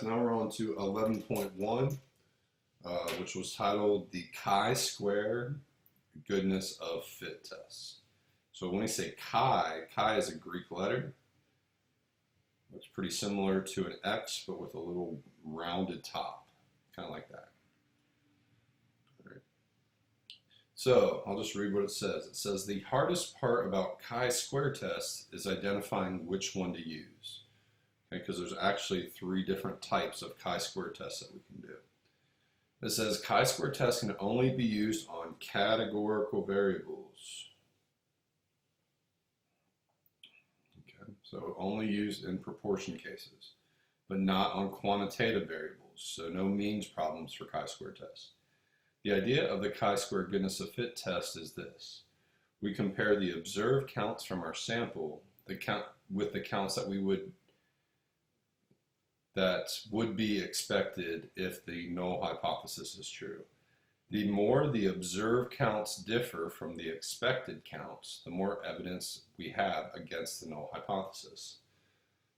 now we're on to 11.1, which was titled the chi-square goodness of fit test. So when we say chi, chi is a Greek letter. It's pretty similar to an X, but with a little rounded top, kind of like that. All right. So I'll just read what it says. It says the hardest part about chi-square test is identifying which one to use. Because there's actually 3 different types of chi-square tests that we can do. It says chi-square test can only be used on categorical variables. Okay, so only used in proportion cases, but not on quantitative variables, so no means problems for chi-square test. The idea of the chi-square goodness of fit test is this. We compare the observed counts from our sample with the counts that would be expected if the null hypothesis is true. The more the observed counts differ from the expected counts, the more evidence we have against the null hypothesis.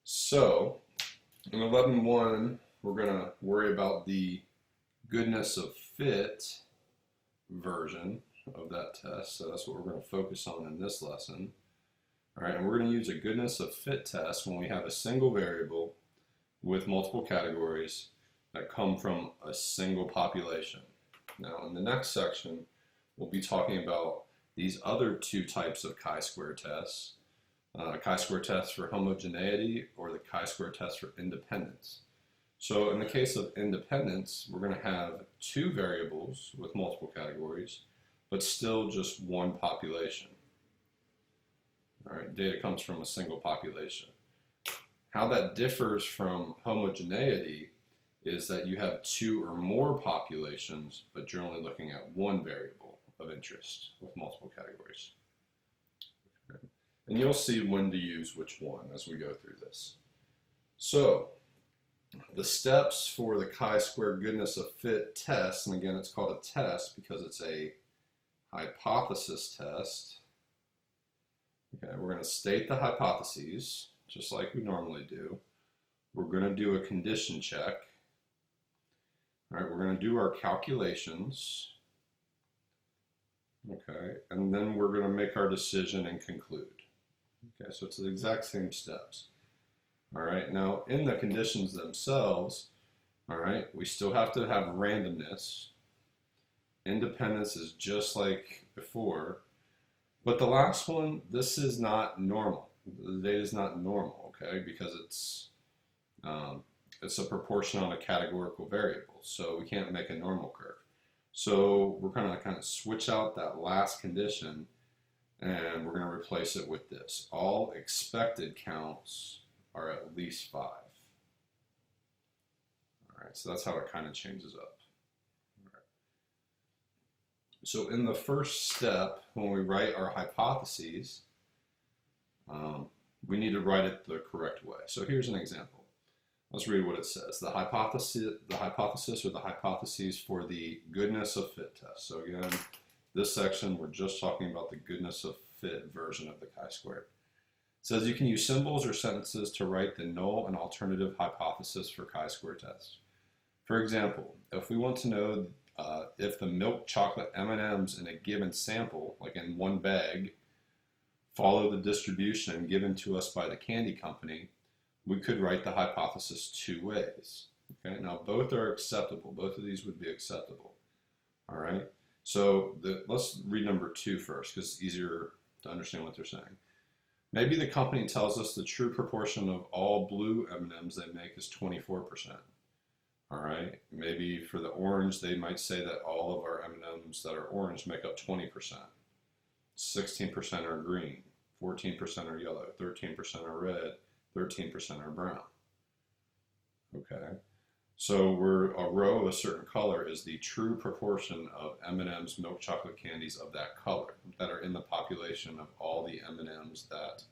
So, in 11.1, we're going to worry about the goodness of fit version of that test. So that's what we're going to focus on in this lesson. All right, and we're going to use a goodness of fit test when we have a single variable with multiple categories that come from a single population. Now, in the next section, we'll be talking about these other 2 types of chi-square tests, chi-square test for homogeneity or the chi-square test for independence. So in the case of independence, we're going to have 2 variables with multiple categories, but still just one population. All right, data comes from a single population. How that differs from homogeneity is that you have 2 or more populations, but you're only looking at one variable of interest with multiple categories. Okay. And you'll see when to use which one as we go through this. So, the steps for the chi-square goodness of fit test, and again it's called a test because it's a hypothesis test. Okay, we're going to state the hypotheses, just like we normally do. We're going to do a condition check. All right, we're going to do our calculations. Okay, and then we're going to make our decision and conclude. Okay, so it's the exact same steps. All right, now in the conditions themselves, all right, we still have to have randomness. Independence is just like before. But the last one, this is not normal. The data is not normal, okay, because it's a proportion on a categorical variable, so we can't make a normal curve. So we're going to kind of switch out that last condition, and we're going to replace it with this. All expected counts are at least 5. All right, so that's how it kind of changes up. All right. So in the first step, when we write our hypotheses, we need to write it the correct way. So here's an example. Let's read what it says. The hypothesis or the hypotheses for the goodness of fit test. So again, this section, we're just talking about the goodness of fit version of the chi-square. It says you can use symbols or sentences to write the null and alternative hypothesis for chi-square test. For example, if we want to know if the milk chocolate M&Ms in a given sample, like in one bag, follow the distribution given to us by the candy company, we could write the hypothesis 2 ways. Okay, now both are acceptable. Both of these would be acceptable. All right, so let's read number 2 first because it's easier to understand what they're saying. Maybe the company tells us the true proportion of all blue M&Ms they make is 24%. All right, maybe for the orange, they might say that all of our M&Ms that are orange make up 20%. 16% are green, 14% are yellow, 13% are red, 13% are brown. Okay, so a row of a certain color is the true proportion of M&M's milk chocolate candies of that color that are in the population of all the M&Ms that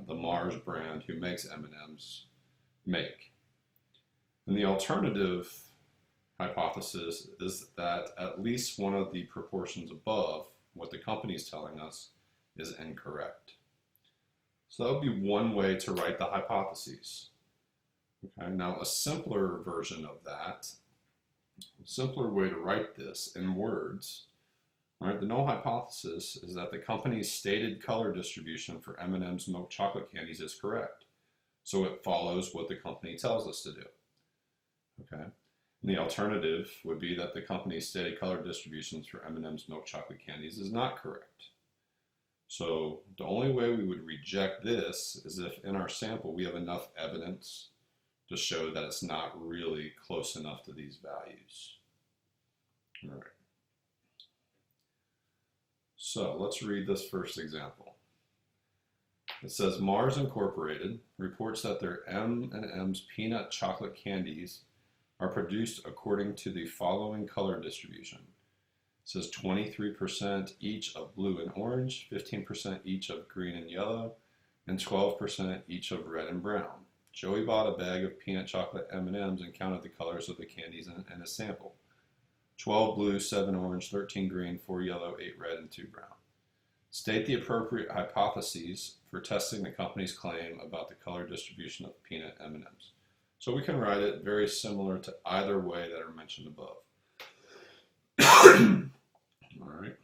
the Mars brand who makes M&Ms make. And the alternative hypothesis is that at least one of the proportions above what the company is telling us is incorrect. So that would be one way to write the hypotheses. Okay, now a simpler version of that, a simpler way to write this in words, right? The null hypothesis is that the company's stated color distribution for M&M's milk chocolate candies is correct. So it follows what the company tells us to do. Okay. And the alternative would be that the company's stated color distributions for M&M's milk chocolate candies is not correct. So the only way we would reject this is if in our sample we have enough evidence to show that it's not really close enough to these values. All right. So let's read this first example. It says Mars Incorporated reports that their M&M's peanut chocolate candies are produced according to the following color distribution. It says 23% each of blue and orange, 15% each of green and yellow, and 12% each of red and brown. Joey bought a bag of peanut chocolate M&Ms and counted the colors of the candies in a sample. 12 blue, 7 orange, 13 green, 4 yellow, 8 red, and 2 brown. State the appropriate hypotheses for testing the company's claim about the color distribution of peanut M&Ms. So we can write it very similar to either way that are mentioned above. All right.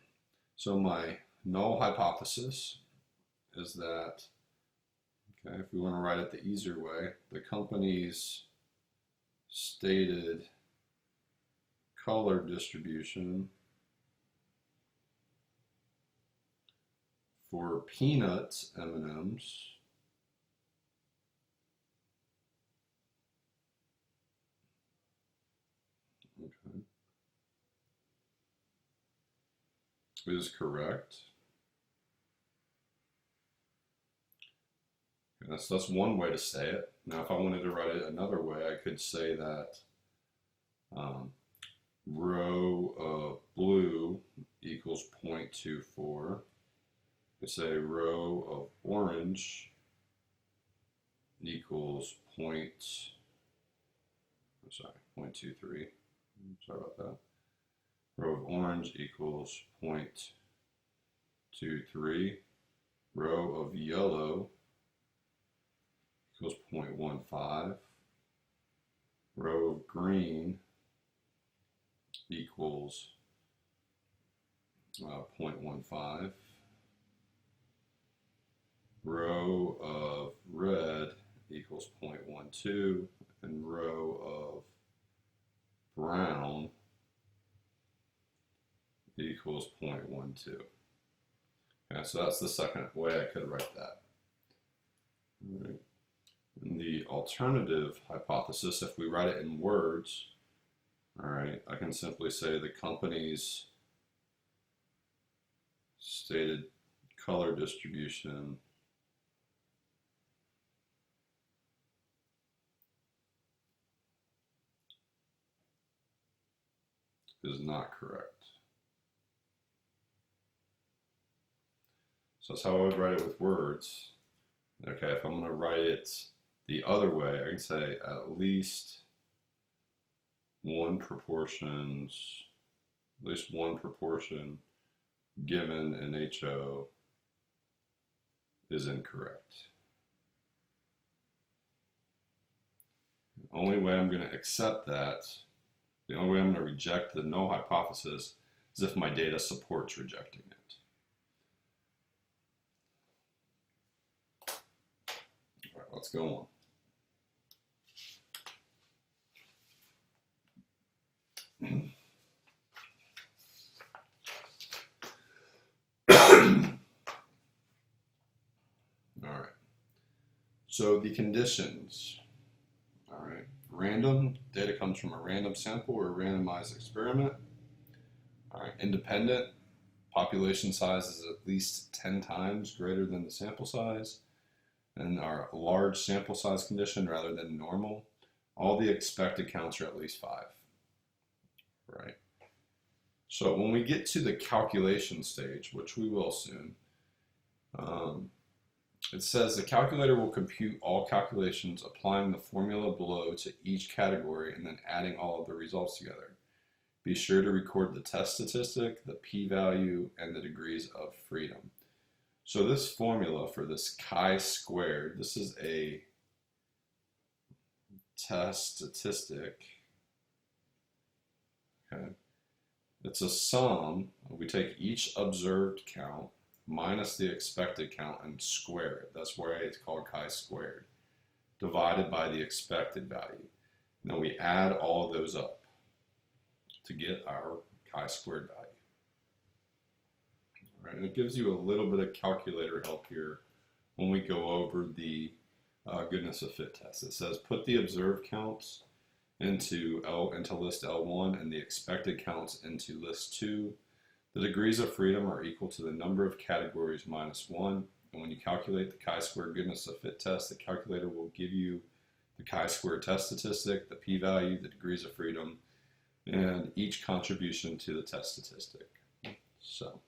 So my null hypothesis is that, okay, if we want to write it the easier way, the company's stated color distribution for peanut M&Ms is correct. And that's one way to say it. Now, if I wanted to write it another way, I could say that row of blue equals 0.24. I say row of orange equals 0.23. Sorry about that. Row of orange equals 0.23. Row of yellow equals 0.15. Row of green equals 0.15. Row of red equals 0.12. And row of brown equals 0.12. Okay, so that's the second way I could write that. All right. And the alternative hypothesis, if we write it in words, all right, I can simply say the company's stated color distribution is not correct. So that's how I would write it with words. Okay, if I'm going to write it the other way, I can say at least one proportion given in HO is incorrect. The only way I'm going to accept that, the only way I'm going to reject the null hypothesis is if my data supports rejecting it. All right, let's go on. All right. So the conditions. All right. Random data comes from a random sample or a randomized experiment. All right. Independent, population size is at least 10 times greater than the sample size. And our large sample size condition rather than normal. All the expected counts are at least 5. Right. So when we get to the calculation stage, which we will soon, it says the calculator will compute all calculations applying the formula below to each category and then adding all of the results together. Be sure to record the test statistic, the p-value, and the degrees of freedom. So this formula for this chi-squared, this is a test statistic, okay, it's a sum. We take each observed count minus the expected count and square it. That's why it's called chi-squared, divided by the expected value. And then we add all of those up to get our chi-squared value. All right, and it gives you a little bit of calculator help here when we go over the goodness of fit test. It says put the observed counts into list L1 and the expected counts into list 2. The degrees of freedom are equal to the number of categories minus 1. And when you calculate the chi-square goodness of fit test, the calculator will give you the chi-square test statistic, the p-value, the degrees of freedom, and each contribution to the test statistic. So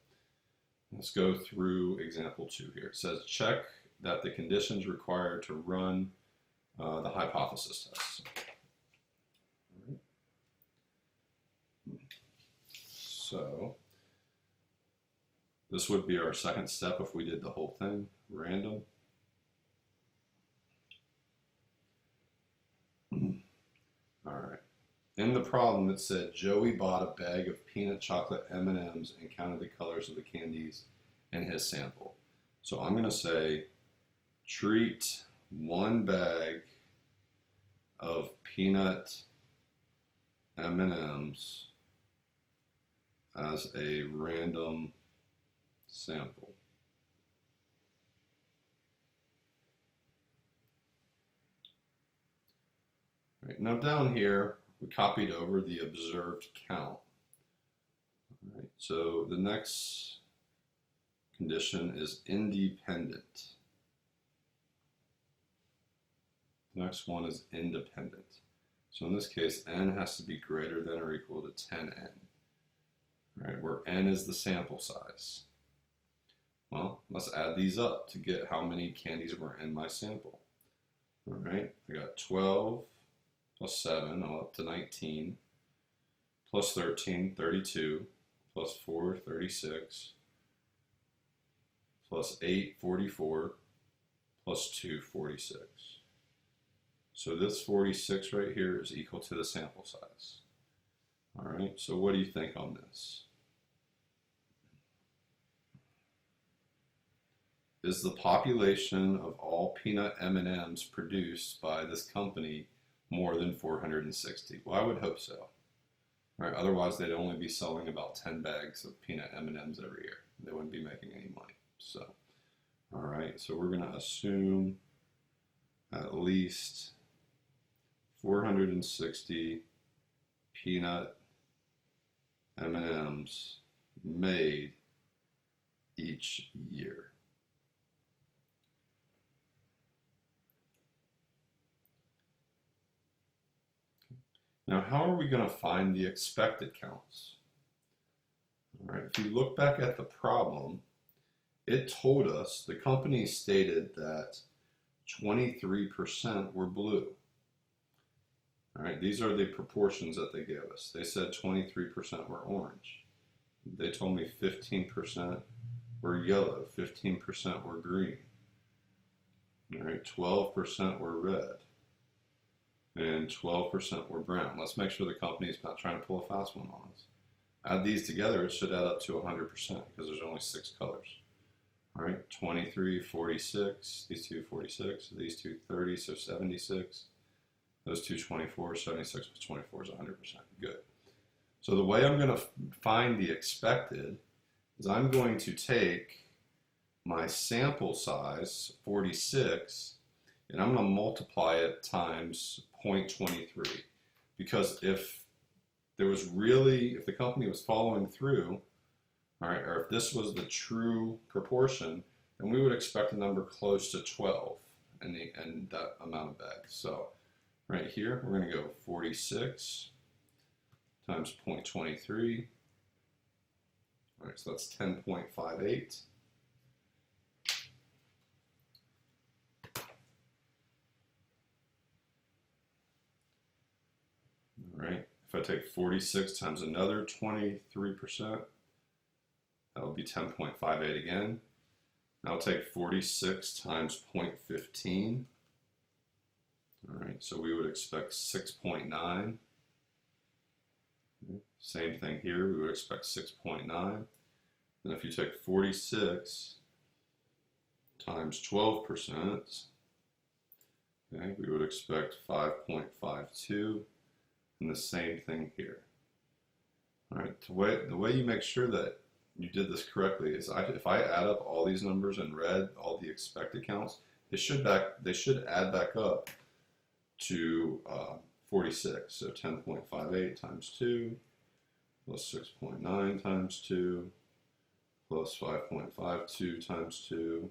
let's go through example 2 here. It says check that the conditions required to run the hypothesis test. So this would be our second step if we did the whole thing, random. All right. In the problem, it said Joey bought a bag of peanut chocolate M&Ms and counted the colors of the candies in his sample. So I'm going to say treat one bag of peanut M&Ms as a random sample. Right, now down here, we copied over the observed count. All right, so the next condition is independent. The next one is independent. So in this case, n has to be greater than or equal to 10n. Right, where n is the sample size. Well, let's add these up to get how many candies were in my sample. All right, I got 12 plus 7, all up to 19, plus 13, 32, plus 4, 36, plus 8, 44, plus 2, 46. So this 46 right here is equal to the sample size. All right, so what do you think on this? Is the population of all peanut M&Ms produced by this company more than 460? Well, I would hope so. Right? Otherwise, they'd only be selling about 10 bags of peanut M&Ms every year. They wouldn't be making any money. So, all right, so we're going to assume at least 460 peanut M&Ms made each year. Now, how are we going to find the expected counts? All right, if you look back at the problem, it told us, the company stated that 23% were blue. All right, these are the proportions that they gave us. They said 23% were orange. They told me 15% were yellow, 15% were green. All right, 12% were red, and 12% were brown. Let's make sure the company's not trying to pull a fast one on us. Add these together, it should add up to 100% because there's only 6 colors. All right, 23, 46, these two 46, these two 30, so 76. Those two 24, 76 plus 24 is 100%. Good. So the way I'm going to find the expected is I'm going to take my sample size, 46, and I'm going to multiply it times 0.23. Because if the company was following through, all right, or if this was the true proportion, then we would expect a number close to 12 in that amount of bags. So right here, we're going to go 46 times 0.23. All right, so that's 10.58. All right, if I take 46 times another 23%, that will be 10.58 again. Now I'll take 46 times 0.15. All right, so we would expect 6.9. Same thing here, we would expect 6.9. And if you take 46 times 12%, okay, we would expect 5.52, and the same thing here. All right, the way you make sure that you did this correctly is if I add up all these numbers in red, all the expected counts, they should add back up to 46. So 10.58 times 2 plus 6.9 times 2 plus 5.52 times 2.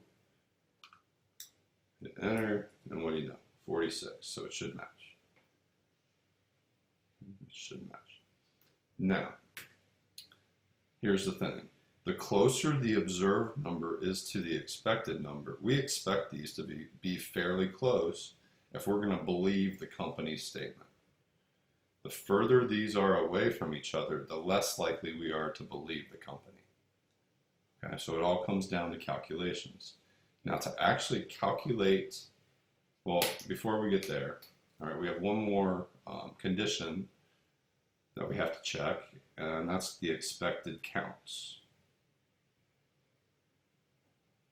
Hit enter, and what do you know? 46. So it should match. It should match. Now, here's the thing. The closer the observed number is to the expected number, we expect these to be fairly close if we're going to believe the company's statement. The further these are away from each other, the less likely we are to believe the company. Okay, so it all comes down to calculations. Now to actually calculate, well, before we get there, all right, we have one more condition that we have to check, and that's the expected counts.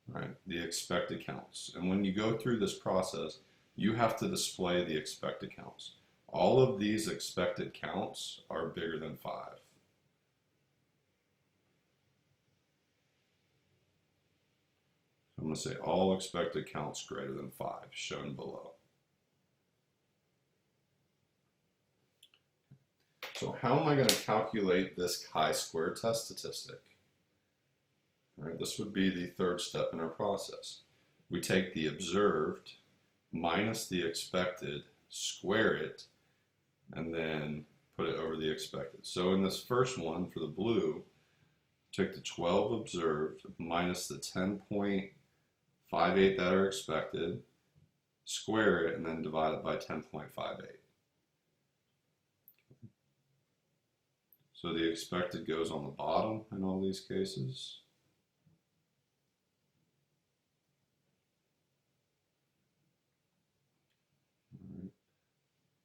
Right, the expected counts. And when you go through this process, you have to display the expected counts. All of these expected counts are bigger than 5. So I'm going to say all expected counts greater than 5, shown below. So how am I going to calculate this chi-square test statistic? All right, this would be the third step in our process. We take the observed minus the expected, square it, and then put it over the expected. So in this first one, for the blue, take the 12 observed minus the 10.58 that are expected, square it, and then divide it by 10.58. So the expected goes on the bottom in all these cases.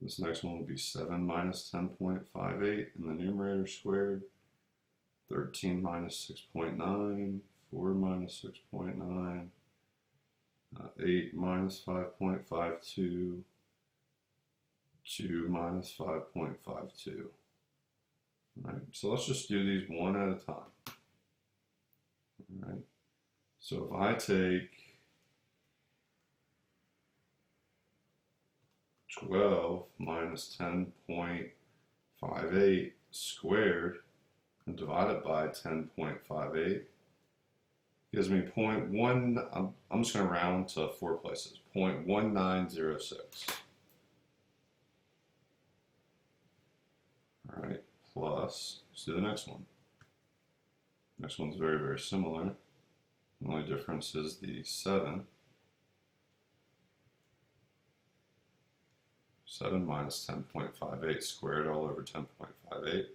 This next one will be 7 minus 10.58 in the numerator squared, 13 minus 6.9, 4 minus 6.9, 8 minus 5.52, 2 minus 5.52. All right, so let's just do these one at a time. All right, so if I take 12 minus 10.58 squared and divide it by 10.58 gives me 0.1, I'm just going to round to 4 places, 0.1906. All right, plus, let's do the next one. Next one's very, very similar. The only difference is the 7. 7 minus 10.58 squared all over 10.58.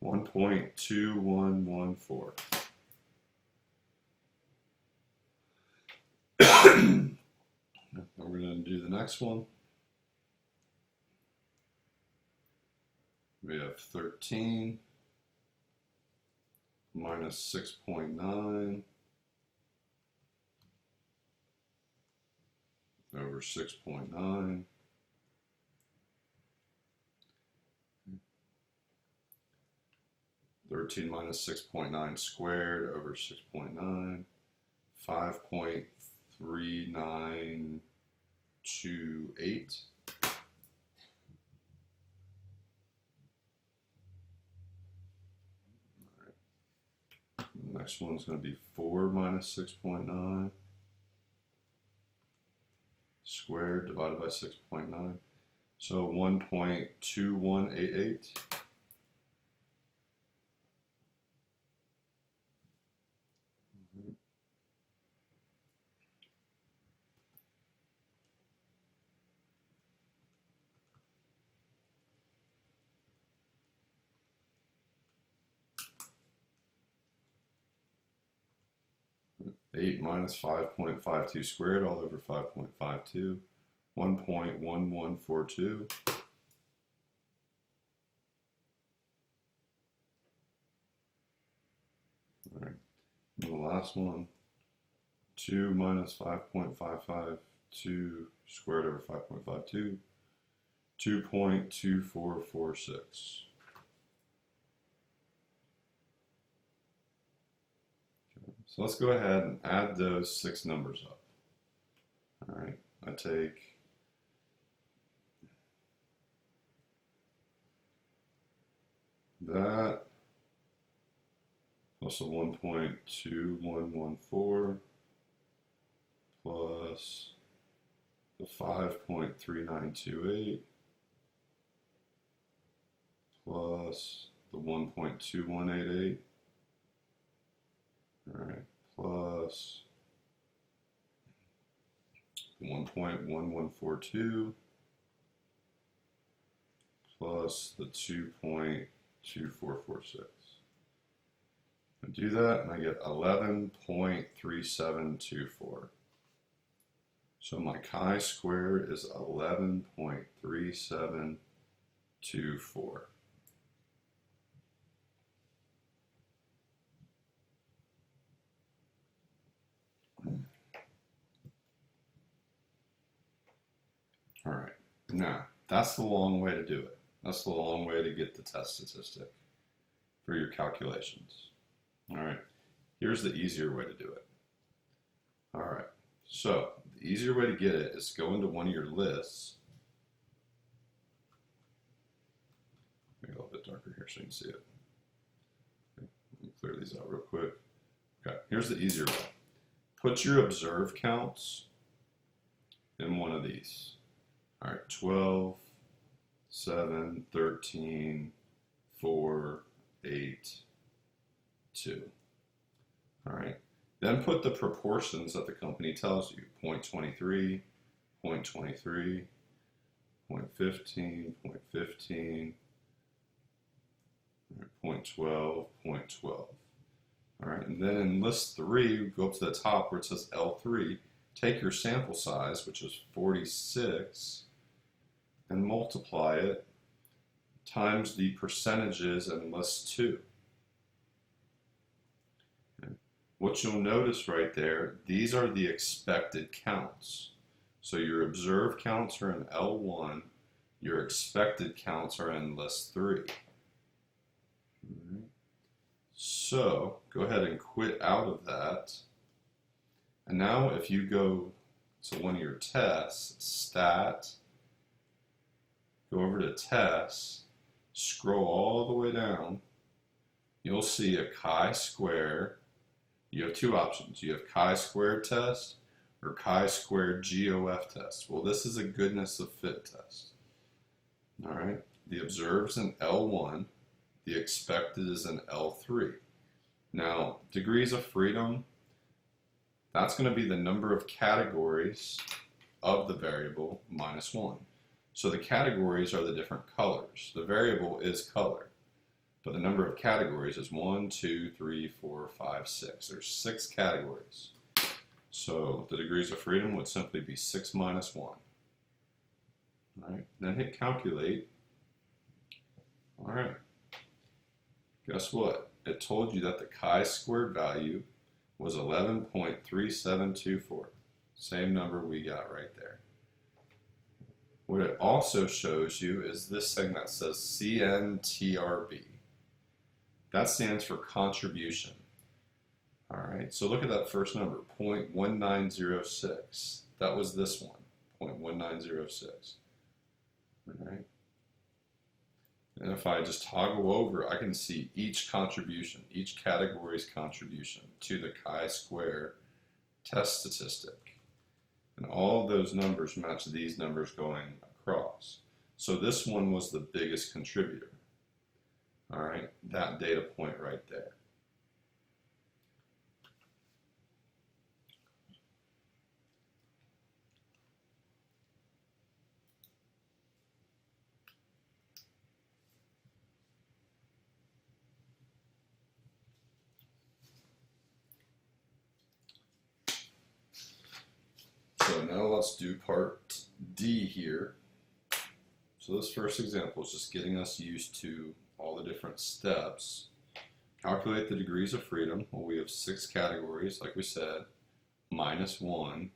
1.2114. We're going to do the next one. We have 13 minus 6.9 over 6.9. Thirteen minus 6.9 squared over 6.9, 5.3928. The next one's going to be 4 minus 6.9 squared divided by 6.9. So 1.2188. Eight minus 5.52 squared all over 5.52. 1.1142. All right, and the last one, 2 minus 5.552 squared over 5.52, 2.2446. So let's go ahead and add those 6 numbers up. All right, I take that plus a 1.2114 plus the 5.3928 plus the 1.2188, all right, plus 1.1142 plus the 2.2446. I do that and I get 11.3724. So my chi-square is 11.3724. All right, now that's the long way to do it. That's the long way to get the test statistic for your calculations. All right, here's the easier way to do it. All right, so the easier way to get it is to go into one of your lists. Make it a little bit darker here so you can see it. Okay, let me clear these out real quick. Okay, here's the easier way. Put your observed counts in one of these. All right, 12, 7, 13, 4, 8, 2. All right, then put the proportions that the company tells you, 0.23, 0.23, 0.15, 0.15, 0.12, 0.12. All right, and then in list 3, go up to the top where it says L3, take your sample size, which is 46, and multiply it times the percentages in list 2. Okay. What you'll notice right there, these are the expected counts. So your observed counts are in L1, your expected counts are in list 3. Right. So go ahead and quit out of that. And now if you go to one of your tests, stat, go over to tests, scroll all the way down, you'll see a chi-square. You have 2 options. You have chi-square test or chi-square GOF test. Well, this is a goodness of fit test. All right, the observed is in L1, the expected is in L3. Now, degrees of freedom, that's going to be the number of categories of the variable minus 1. So the categories are the different colors. The variable is color, but the number of categories is 1, 2, 3, 4, 5, 6. There's 6 categories. So the degrees of freedom would simply be 6 minus 1. All right, then hit calculate. All right, guess what? It told you that the chi-squared value was 11.3724. Same number we got right there. What it also shows you is this thing that says CNTRB. That stands for contribution. All right, so look at that first number, 0.1906. That was this one, 0.1906. All right. And if I just toggle over, I can see each contribution, each category's contribution to the chi-square test statistic. And all of those numbers match these numbers going across. So this one was the biggest contributor. All right, that data point right there. So now let's do part D here. So this first example is just getting us used to all the different steps. Calculate the degrees of freedom. Well, we have 6 categories, like we said, minus 1.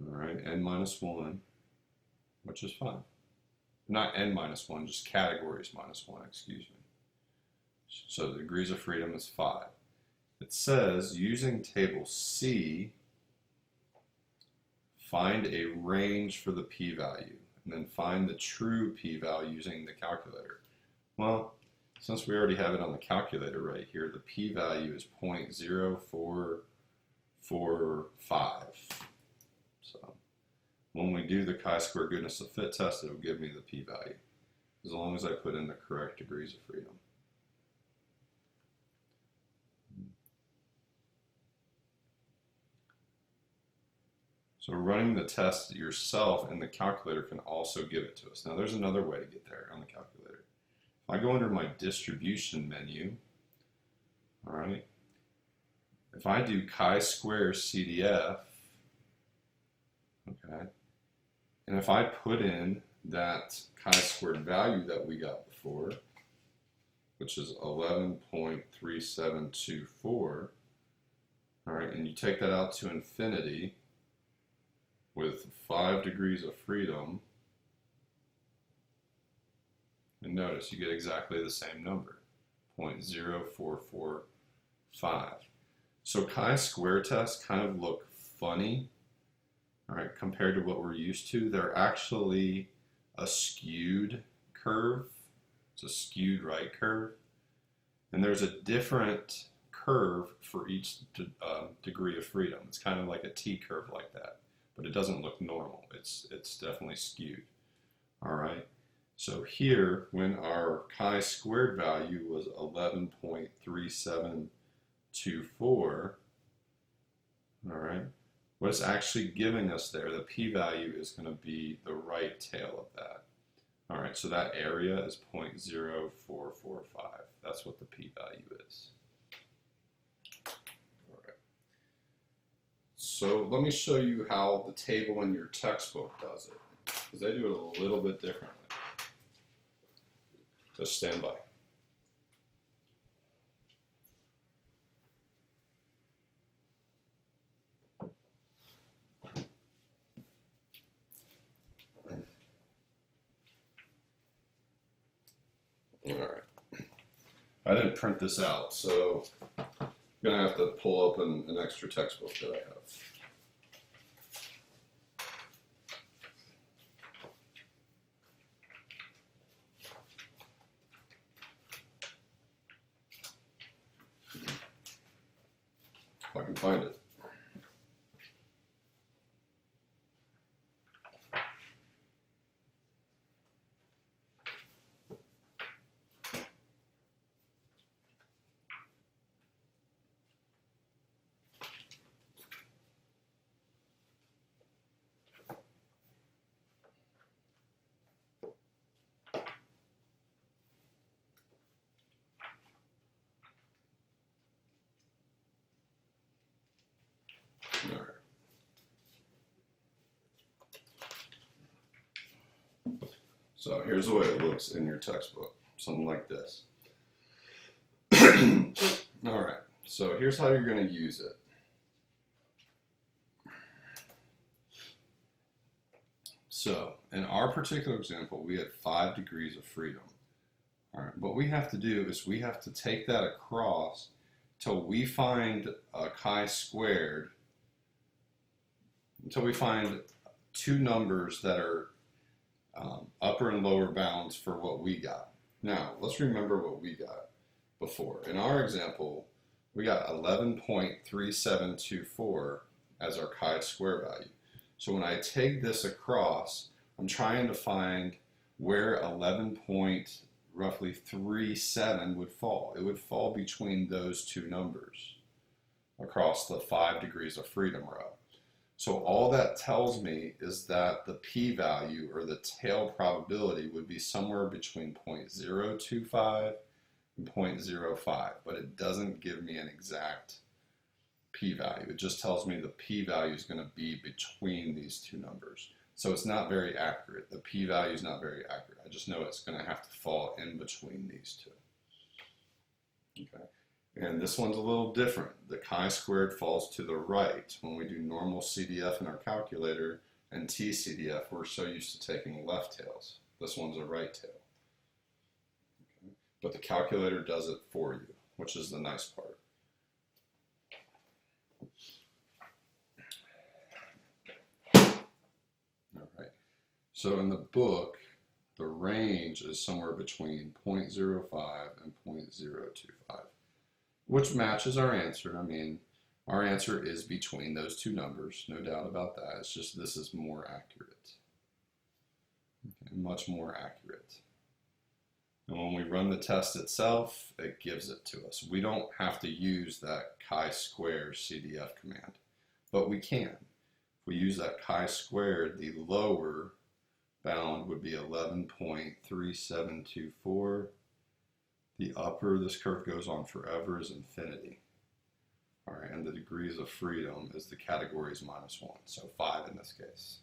All right, n minus 1, which is fine. Not n minus 1, just categories minus 1, excuse me. So the degrees of freedom is 5. It says, using table C, find a range for the p-value, and then find the true p-value using the calculator. Well, since we already have it on the calculator right here, the p-value is 0.0445. So when we do the chi-square goodness of fit test, it will give me the p-value, as long as I put in the correct degrees of freedom. So running the test yourself in the calculator can also give it to us. Now there's another way to get there on the calculator. If I go under my distribution menu, all right, if I do chi-square CDF, okay, and if I put in that chi-squared value that we got before, which is 11.3724, all right, and you take that out to infinity with 5 degrees of freedom, and notice you get exactly the same number, 0.0445. So chi-square tests kind of look funny, all right, compared to what we're used to. They're actually a skewed curve. It's a skewed right curve. And there's a different curve for each degree of freedom. It's kind of like a T-curve like that, but it doesn't look normal. It's definitely skewed. All right. So here, when our chi-squared value was 11.3724, all right, what it's actually giving us there, the p-value is going to be the right tail of that. All right, so that area is 0.0445. That's what the p-value is. All right. So let me show you how the table in your textbook does it, because they do it a little bit differently. Just stand by. All right. I didn't print this out, so I'm going to have to pull open an extra textbook that I have. If I can find it. All right. So here's the way it looks in your textbook, something like this. All right, so here's how you're going to use it. So in our particular example, we had 5 degrees of freedom. All right, what we have to do is we have to take that across till we find a chi-squared, until we find 2 numbers that are upper and lower bounds for what we got. Now, let's remember what we got before. In our example, we got 11.3724 as our chi-square value. So when I take this across, I'm trying to find where 11.37 would fall. It would fall between those 2 numbers across the 5 degrees of freedom row. So all that tells me is that the p-value, or the tail probability, would be somewhere between 0.025 and 0.05, but it doesn't give me an exact p-value. It just tells me the p-value is going to be between these two numbers. So it's not very accurate. The p-value is not very accurate. I just know it's going to have to fall in between these two. Okay. And this one's a little different. The chi-squared falls to the right. When we do normal CDF in our calculator and TCDF, we're so used to taking left tails. This one's a right tail. Okay. But the calculator does it for you, which is the nice part. Alright, so in the book, the range is somewhere between 0.05 and 0.025, which matches our answer. I mean, our answer is between those two numbers, no doubt about that. It's just this is more accurate. Okay, much more accurate. And when we run the test itself, it gives it to us. We don't have to use that chi-square CDF command, but we can. If we use that chi-squared, the lower bound would be 11.3724. The upper, this curve goes on forever, is infinity. All right, and the degrees of freedom is the categories minus 1, so 5 in this case.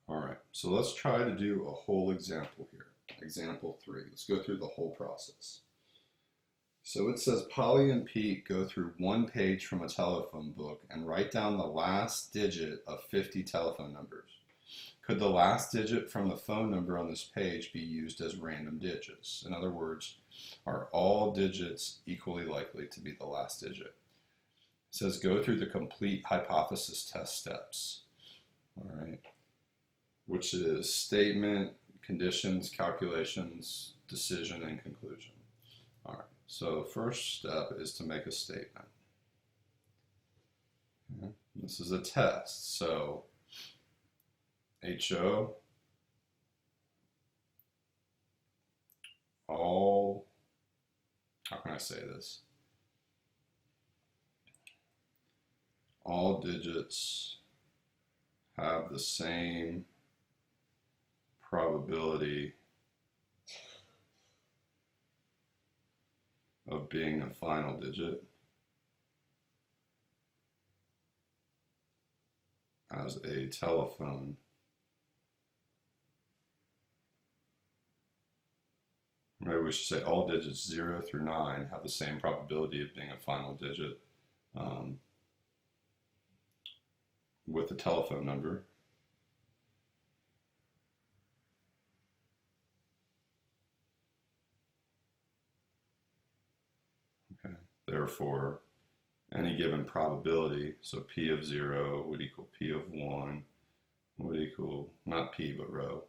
All right, so let's try to do a whole example here. Example 3. Let's go through the whole process. So it says Polly and Pete go through one page from a telephone book and write down the last digit of 50 telephone numbers. Could the last digit from the phone number on this page be used as random digits? In other words, are all digits equally likely to be the last digit? It says go through the complete hypothesis test steps. All right, which is statement, conditions, calculations, decision, and conclusion. All right, so the first step is to make a statement. Okay. This is a test, so HO, all, how can I say this? All digits have the same probability of being a final digit as a telephone maybe we should say all digits 0 through 9 have the same probability of being a final digit with the telephone number. Okay. Therefore, any given probability, so P of 0 would equal P of 1, would equal, not P, but rho.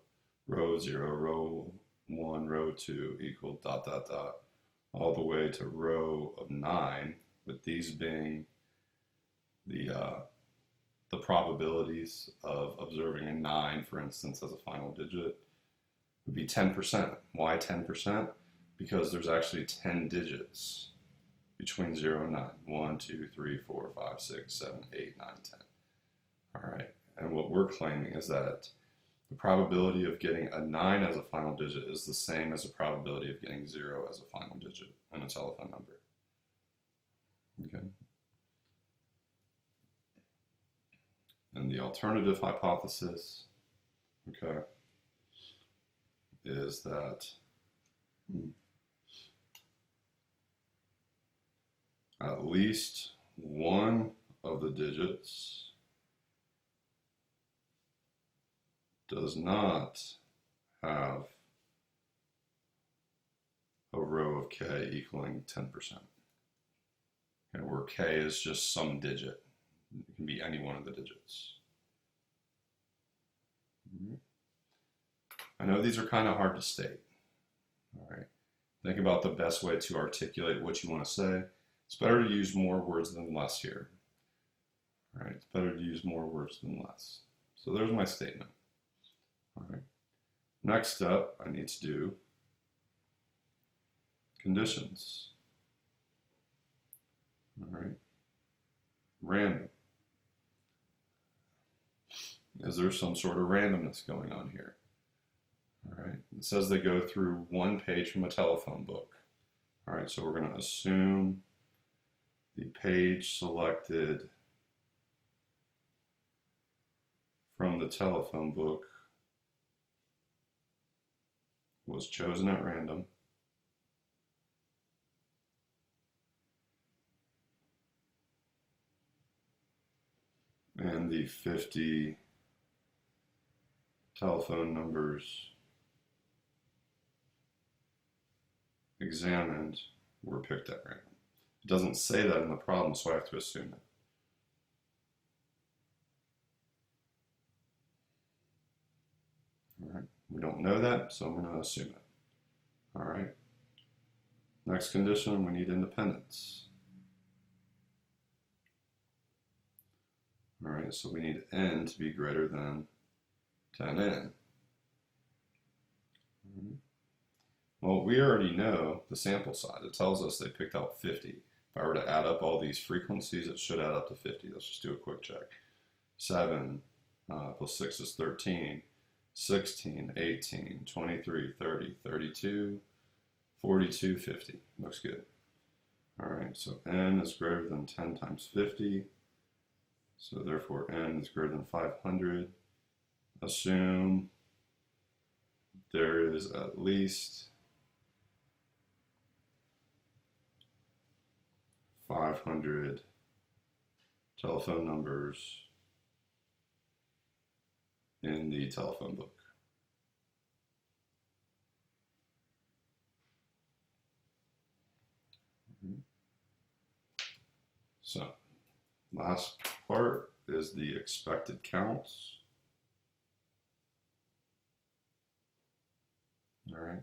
Rho 0, rho 1, rho 2 equal ... all the way to rho of 9, with these being the probabilities of observing a 9, for instance, as a final digit, would be 10%. Why 10%? Because there's actually 10 digits between 0 and 9. 1, 2, 3, 4, 5, 6, 7, 8, 9, 10. All right, and what we're claiming is that the probability of getting a 9 as a final digit is the same as the probability of getting 0 as a final digit in a telephone number. Okay. And the alternative hypothesis, okay, is that at least one of the digits does not have a row of k equaling 10%. Okay, where k is just some digit. It can be any one of the digits. I know these are kind of hard to state. All right. Think about the best way to articulate what you want to say. It's better to use more words than less here. All right. It's better to use more words than less. So there's my statement. All right. Next step, I need to do conditions. All right. Random. Is there some sort of randomness going on here? All right, it says they go through one page from a telephone book. All right, so we're going to assume the page selected from the telephone book was chosen at random. And the 50 telephone numbers examined were picked at random. It doesn't say that in the problem, so I have to assume it. All right, we don't know that, so I'm going to assume it. All right. Next condition, we need independence. All right, so we need n to be greater than 10n. Well, we already know the sample size. It tells us they picked out 50. If I were to add up all these frequencies, it should add up to 50. Let's just do a quick check. 7 plus 6 is 13, 16, 18, 23, 30, 32, 42, 50. Looks good. All right, so n is greater than 10 times 50. So therefore n is greater than 500. Assume there is at least 500 telephone numbers in the telephone book. So, last part is the expected counts. All right.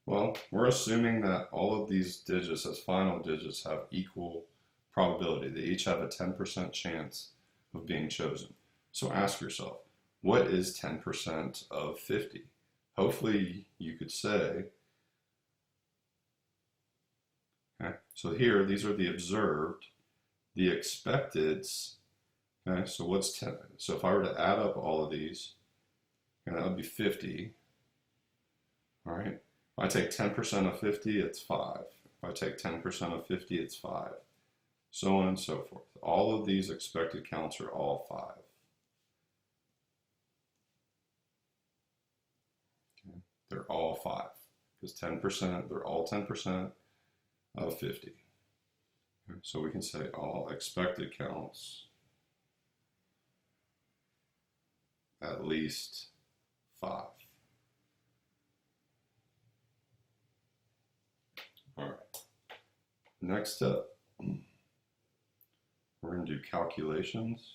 Well, we're assuming that all of these digits as final digits have equal probability. They each have a 10% chance of being chosen. So ask yourself, what is 10% of 50? Hopefully you could say, okay, so here, these are the observed, the expecteds, okay, so what's 10? So if I were to add up all of these, okay, that would be 50, all right? If I take 10% of 50, it's 5. If I take 10% of 50, it's 5. So on and so forth. All of these expected counts are all 5. Okay. They're all 5. Because 10%, they're all 10% of 50. Okay. So we can say all expected counts at least 5. All right. Next up, we're going to do calculations.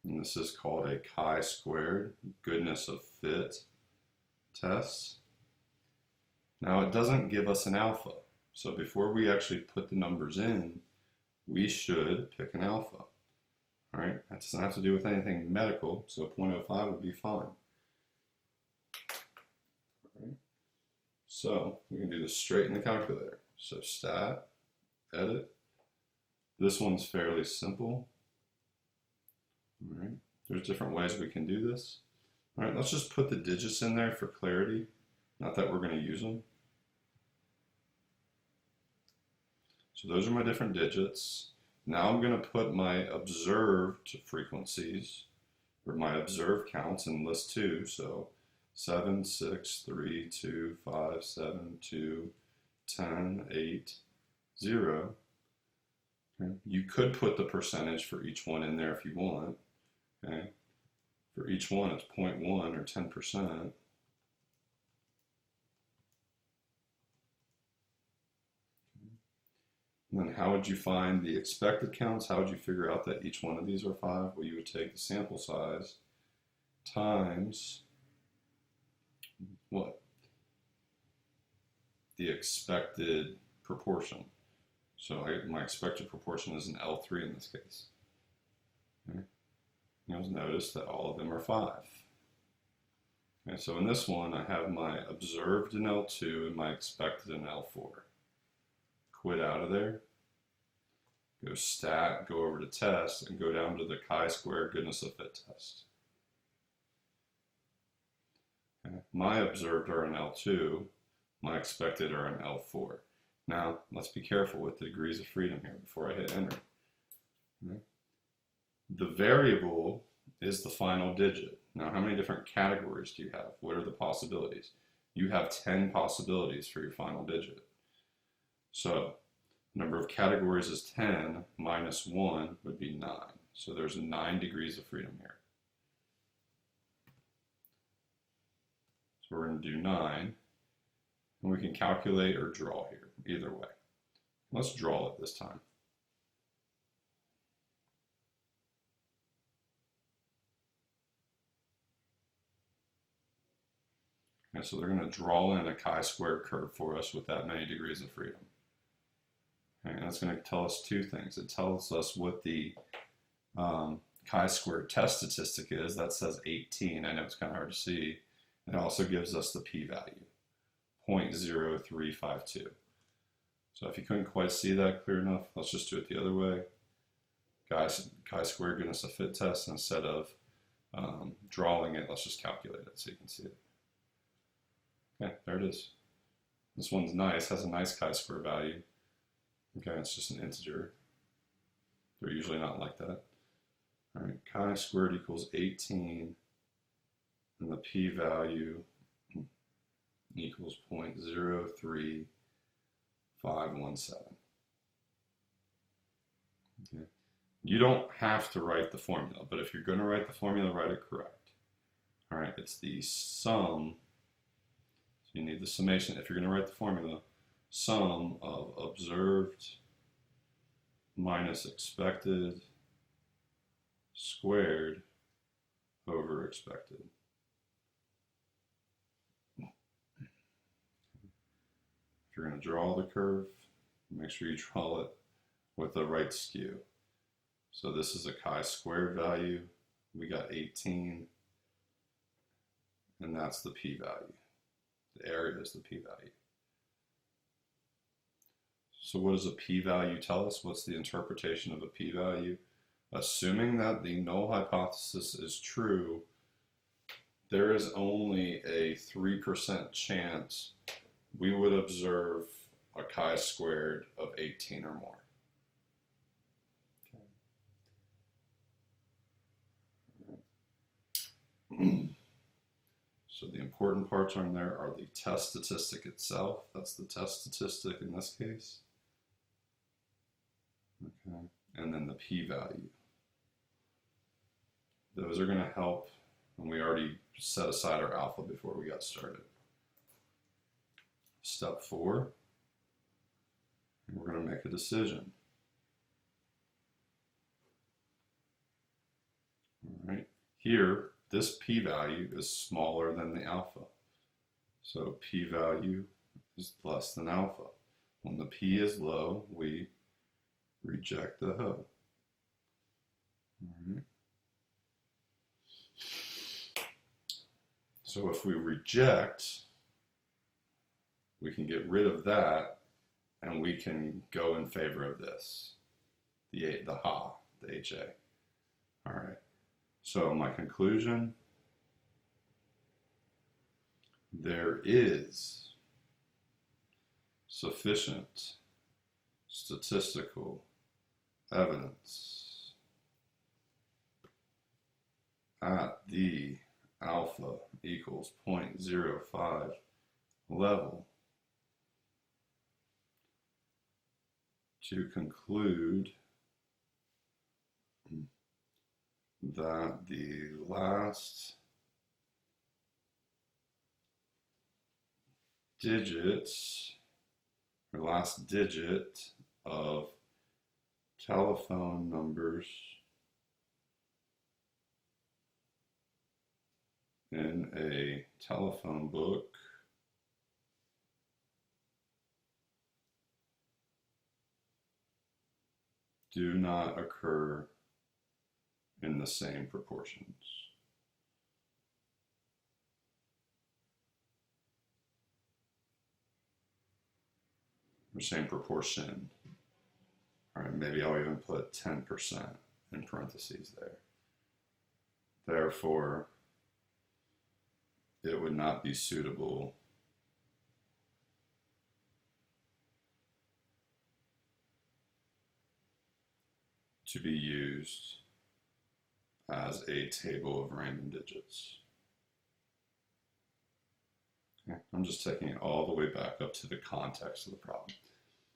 And this is called a chi-squared goodness of fit test. Now it doesn't give us an alpha. So before we actually put the numbers in, we should pick an alpha. All right, that doesn't have to do with anything medical, so 0.05 would be fine. So we can do this straight in the calculator. So stat, edit. This one's fairly simple. All right, there's different ways we can do this. All right, let's just put the digits in there for clarity. Not that we're going to use them. So those are my different digits. Now I'm going to put my observed frequencies, or my observed counts in list 2. So 7, 6, 3, 2, 5, 7, 2, 10, 8, 0. Okay. You could put the percentage for each one in there if you want. Okay. For each one, it's 0.1 or 10%. And then how would you find the expected counts? How would you figure out that each one of these are 5? Well, you would take the sample size times what? The expected proportion. So my expected proportion is an L3 in this case. Okay. You'll notice that all of them are 5. Okay, so in this one, I have my observed in L2 and my expected in L4. Quit out of there. go stat, go over to test, and go down to the chi-square goodness of fit test. Okay. My observed are in L2, my expected are in L4. Now, let's be careful with the degrees of freedom here before I hit enter. Okay. The variable is the final digit. Now, how many different categories do you have? What are the possibilities? You have 10 possibilities for your final digit. So, number of categories is 10 minus 1 would be 9. So there's 9 degrees of freedom here. So we're going to do 9. And we can calculate or draw here, either way. Let's draw it this time. Okay, so they're going to draw in a chi-square curve for us with that many degrees of freedom. Okay, and it's going to tell us two things. It tells us what the chi-square test statistic is. That says 18. I know it's kind of hard to see. It also gives us the p-value, 0.0352. So if you couldn't quite see that clear enough, let's just do it the other way. Chi-square goodness of fit test, instead of drawing it, let's just calculate it so you can see it. Okay, there it is. This one's nice, has a nice chi-square value. Okay, it's just an integer. They're usually not like that. All right, chi squared equals 18, and the p-value equals 0.03517. Okay. You don't have to write the formula, but if you're going to write the formula, write it correct. All right, it's the sum. So you need the summation. If you're going to write the formula, sum of observed minus expected squared over expected. If you're going to draw the curve, make sure you draw it with the right skew. So this is a chi-squared value. We got 18, and that's the p-value. The area is the p-value. So what does a p-value tell us? What's the interpretation of a p-value? Assuming that the null hypothesis is true, there is only a 3% chance we would observe a chi-squared of 18 or more. Okay. So the important parts on there are the test statistic itself. That's the test statistic in this case. Okay. And then the p-value. Those are going to help, and we already set aside our alpha before we got started. Step 4, we're going to make a decision. All right. Here, this p-value is smaller than the alpha. So p-value is less than alpha. When the p is low, we reject the hoe. All right. So if we reject, we can get rid of that, and we can go in favor of this, the HA. All right. So my conclusion, there is sufficient statistical evidence at the alpha equals 0.05 level to conclude that the last digits, or last digit of telephone numbers in a telephone book do not occur in the same proportions. Or same proportion. All right, maybe I'll even put 10% in parentheses there. Therefore, it would not be suitable to be used as a table of random digits. Okay. I'm just taking it all the way back up to the context of the problem.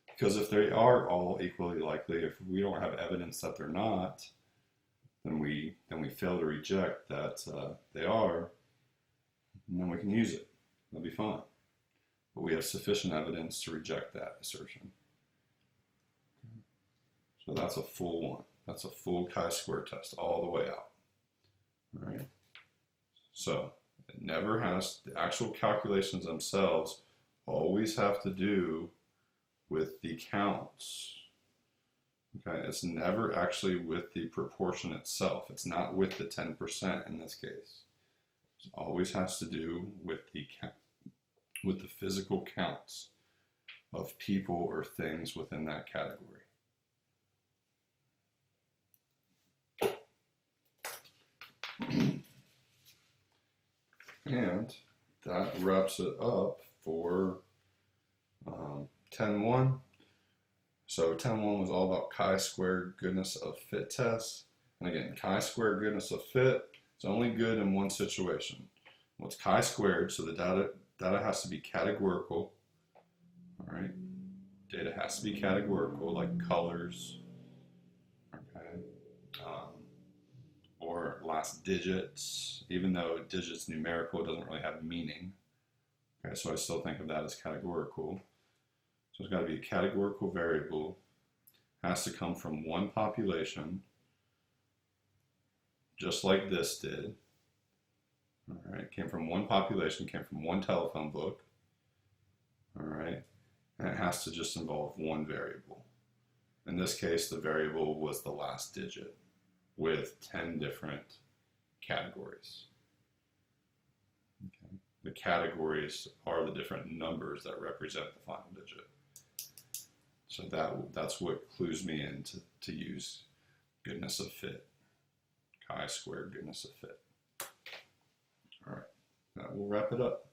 Because if they are all equally likely, if we don't have evidence that they're not, then we fail to reject that they are, and then we can use it. That'll be fine. But we have sufficient evidence to reject that assertion. So that's a full one. That's a full chi-square test all the way out. All right. So it never has, the actual calculations themselves always have to do with the counts. Okay, it's never actually with the proportion itself. It's not with the 10% in this case. It always has to do with the physical counts of people or things within that category. And that wraps it up for 10.1. So 10.1 was all about chi-square goodness of fit tests. And again, chi-square goodness of fit is only good in one situation. What's chi-squared? So the data has to be categorical. All right, data has to be categorical, like colors. Okay, or last digits. Even though digits numerical, it doesn't really have meaning. Okay, so I still think of that as categorical. So it's got to be a categorical variable, has to come from one population, just like this did. All right, came from one population, came from one telephone book. All right, and it has to just involve one variable. In this case, the variable was the last digit with 10 different categories. Okay. The categories are the different numbers that represent the final digit. So that's what clues me in to use goodness of fit, chi-square goodness of fit. All right, that will wrap it up.